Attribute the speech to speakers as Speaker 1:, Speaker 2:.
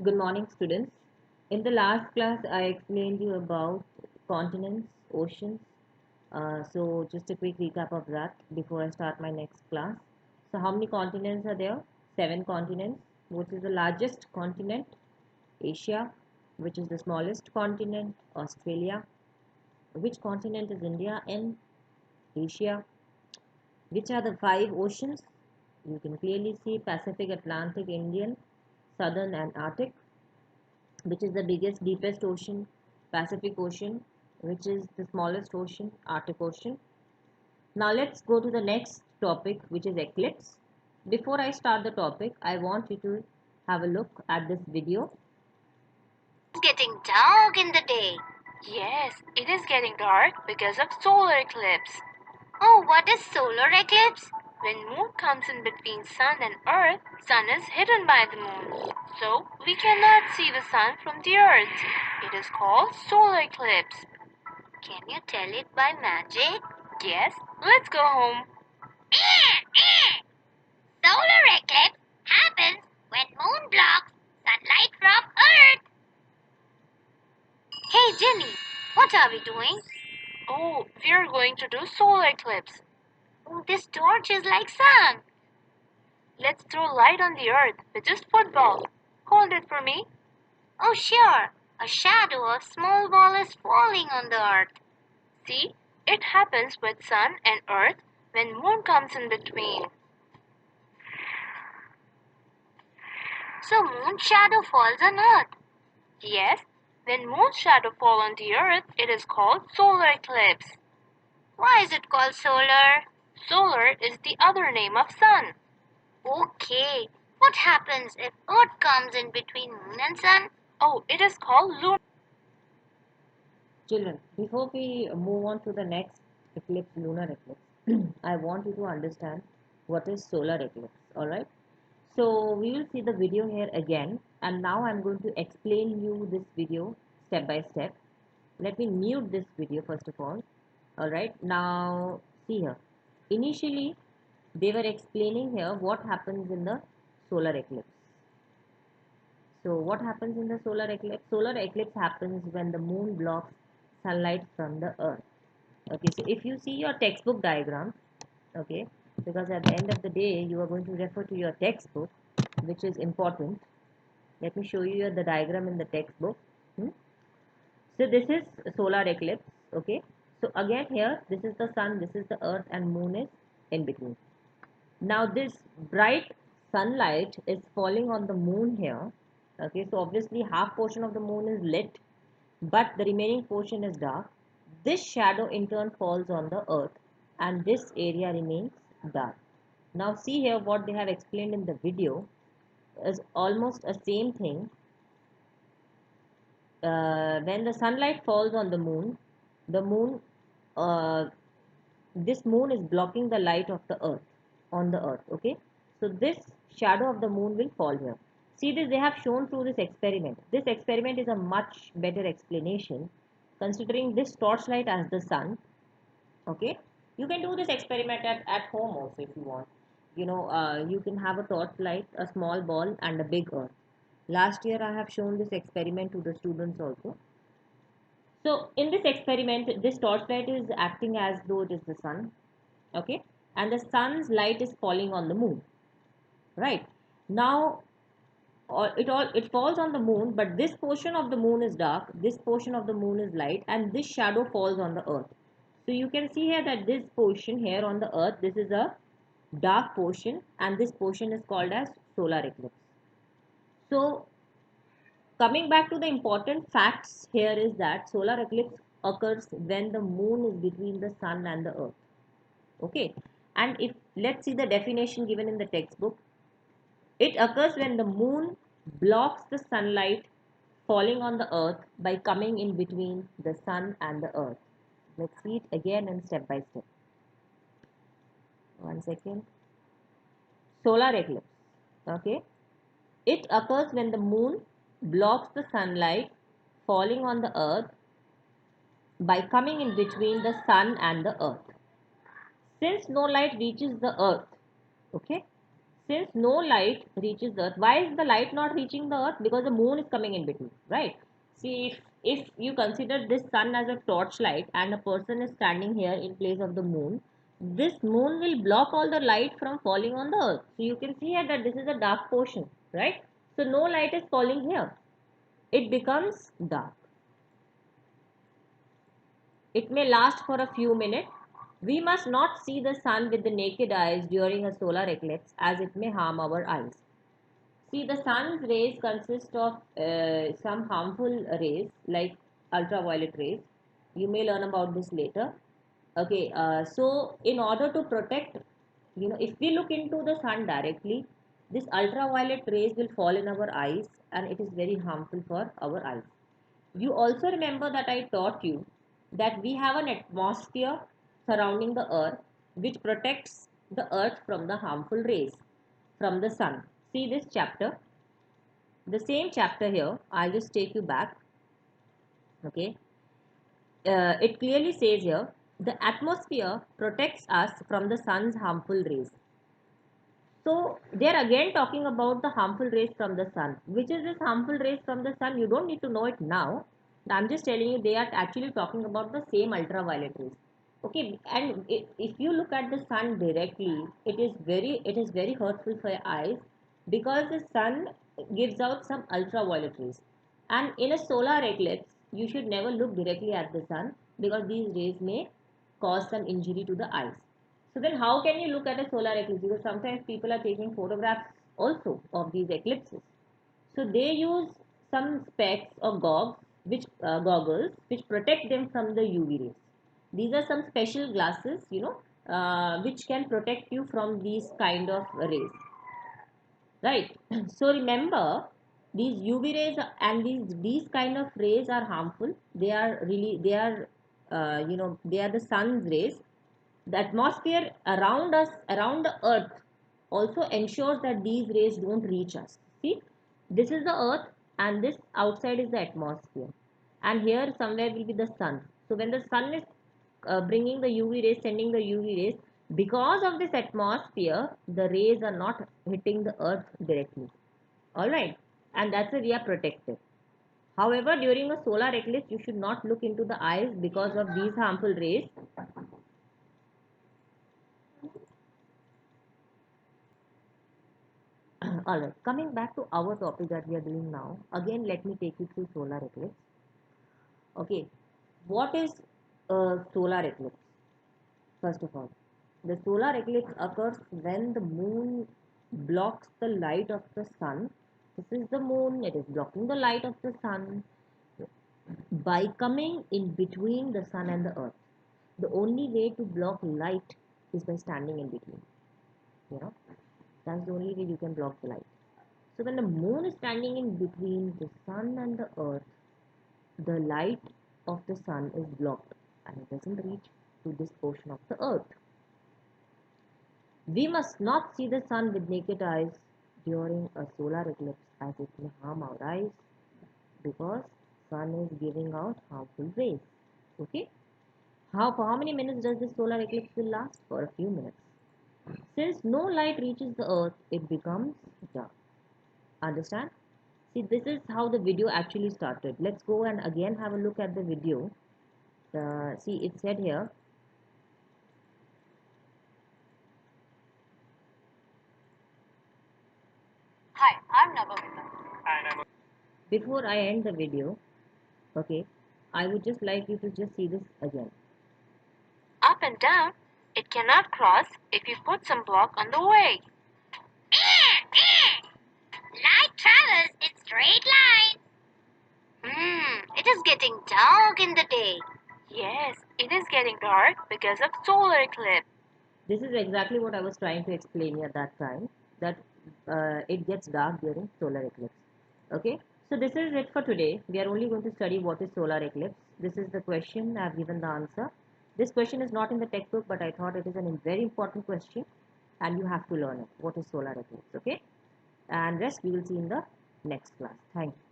Speaker 1: Good morning, students. In the last class, I explained you about continents, oceans. Just a quick recap of that before I start my next class. So, how many continents are there? Seven continents. What is the largest continent? Asia. Which is the smallest continent? Australia. Which continent is India in? Asia. Which are the five oceans? You can clearly see Pacific, Atlantic, Indian, Southern, and Arctic. Which is the biggest, deepest ocean? Pacific Ocean. Which is the smallest ocean? Arctic Ocean. Now let's go to the next topic, which is eclipse. Before I start the topic, I want you to have a look at this video.
Speaker 2: It's getting dark in the day.
Speaker 3: Yes, it is getting dark because of solar eclipse.
Speaker 2: Oh, what is solar eclipse?
Speaker 3: When moon comes in between sun and earth, sun is hidden by the moon. So, we cannot see the sun from the earth. It is called solar eclipse.
Speaker 2: Can you tell it by magic?
Speaker 3: Yes, let's go home.
Speaker 2: Solar eclipse happens when moon blocks sunlight from earth. Hey Jenny, what are we doing?
Speaker 3: Oh, we are going to do solar eclipse.
Speaker 2: Oh, this torch is like sun.
Speaker 3: Let's throw light on the earth with just football. Hold it for me.
Speaker 2: Oh, sure. A shadow of small ball is falling on the earth.
Speaker 3: See, it happens with sun and earth when moon comes in between.
Speaker 2: So moon shadow falls on earth.
Speaker 3: Yes, when moon's shadow fall on the earth, it is called solar eclipse.
Speaker 2: Why is it called solar?
Speaker 3: Solar is the other name of sun.
Speaker 2: Okay. What happens if earth comes in between moon and sun?
Speaker 3: Oh, it is called lunar.
Speaker 1: Children, before we move on to the next eclipse, lunar eclipse, I want you to understand what is solar eclipse. Alright? So we will see the video here again, and now I'm going to explain you this video step by step. Let me mute this video first of all. Alright, now see here. Initially, they were explaining here what happens in the solar eclipse. So what happens in the solar eclipse? Solar eclipse happens when the moon blocks sunlight from the earth. Okay, so if you see your textbook diagram, okay, because at the end of the day you are going to refer to your textbook, which is important. Let me show you the diagram in the textbook. Hmm? So this is solar eclipse. Okay, so again here this is the sun, this is the earth, and moon is in between. Now this bright sunlight is falling on the moon here. Okay, so obviously half portion of the moon is lit, but the remaining portion is dark. This shadow in turn falls on the earth, and this area remains dark. Now see here what they have explained in the video is almost a same thing. When the sunlight falls on the moon, uh, this moon is blocking the light of the earth on the earth. Okay, so this shadow of the moon will fall here. See this, they have shown through this experiment. This experiment is a much better explanation considering this torchlight as the sun. Okay, you can do this experiment at home also if you want. You can have a torchlight, a small ball, and a big earth. Last year I have shown this experiment to the students also. So in this experiment, this torchlight is acting as though it is the sun, okay, and the sun's light is falling on the moon, right? Now, it falls on the moon, but this portion of the moon is dark, this portion of the moon is light, and this shadow falls on the earth. So you can see here that this portion here on the earth, this is a dark portion, and this portion is called as solar eclipse. So coming back to the important facts here is that solar eclipse occurs when the moon is between the sun and the earth. Okay, and if let's see the definition given in the textbook, it occurs when the moon blocks the sunlight falling on the earth by coming in between the sun and the earth. Let's see it again and step by step. One second. Solar eclipse. Okay, it occurs when the moon blocks the sunlight falling on the earth by coming in between the sun and the earth. Since no light reaches the earth, okay, since no light reaches the earth, why is the light not reaching the earth? Because the moon is coming in between, right? See, if you consider this sun as a torchlight and a person is standing here in place of the moon, this moon will block all the light from falling on the earth. So you can see here that this is a dark portion, right? So no light is falling here. It becomes dark. It may last for a few minutes. We must not see the sun with the naked eyes during a solar eclipse as it may harm our eyes. See, the sun's rays consist of some harmful rays like ultraviolet rays. You may learn about this later. Okay, so in order to protect, if we look into the sun directly, this ultraviolet rays will fall in our eyes and it is very harmful for our eyes. You also remember that I taught you that we have an atmosphere surrounding the earth which protects the earth from the harmful rays from the sun. See this chapter, the same chapter here. I'll just take you back. Okay, it clearly says here the atmosphere protects us from the sun's harmful rays. So they're again talking about the harmful rays from the sun. Which is this harmful rays from the sun? You don't need to know it now. I'm just telling you they are actually talking about the same ultraviolet rays. Okay, and if you look at the sun directly, it is very hurtful for your eyes because the sun gives out some ultraviolet rays. And in a solar eclipse, you should never look directly at the sun because these rays may cause some injury to the eyes. So then how can you look at a solar eclipse? Because sometimes people are taking photographs also of these eclipses. So they use some specs or goggles which protect them from the UV rays. These are some special glasses, which can protect you from these kind of rays, right? So remember, these UV rays and these kind of rays are harmful. They are the sun's rays. The atmosphere around us, around the earth, also ensures that these rays don't reach us. See, this is the earth and this outside is the atmosphere. And here somewhere will be the sun. So when the sun is bringing the UV rays, sending the UV rays, because of this atmosphere, the rays are not hitting the earth directly. Alright. And that's why we are protected. However, during a solar eclipse, you should not look into the eyes because of these harmful rays. Alright, coming back to our topic that we are doing now, again let me take you through solar eclipse. Okay, what is a solar eclipse? First of all, the solar eclipse occurs when the moon blocks the light of the sun. This is the moon, it is blocking the light of the sun by coming in between the sun and the earth. The only way to block light is by standing in between. You know, that's the only way you can block the light. So when the moon is standing in between the sun and the earth, the light of the sun is blocked and it doesn't reach to this portion of the earth. We must not see the sun with naked eyes during a solar eclipse as it may harm our eyes because sun is giving out harmful rays. Okay? For how many minutes does this solar eclipse will last? For a few minutes. Since no light reaches the earth, it becomes dark. Understand? See, this is how the video actually started. Let's go and again have a look at the video. See, it said here,
Speaker 3: Hi, I'm Navamita.
Speaker 1: before I end the video, okay, I would just like you to just see this again.
Speaker 3: Up and down, it cannot cross if you put some block on the way.
Speaker 2: Light travels in straight lines. It is getting dark in the day.
Speaker 3: Yes, it is getting dark because of solar eclipse.
Speaker 1: This is exactly what I was trying to explain at that time, that it gets dark during solar eclipse. Okay, so this is it for today. We are only going to study what is solar eclipse. This is the question. I have given the answer. This question is not in the textbook, but I thought it is a very important question and you have to learn it. What is solar eclipse? Okay, and rest we will see in the next class. Thank you.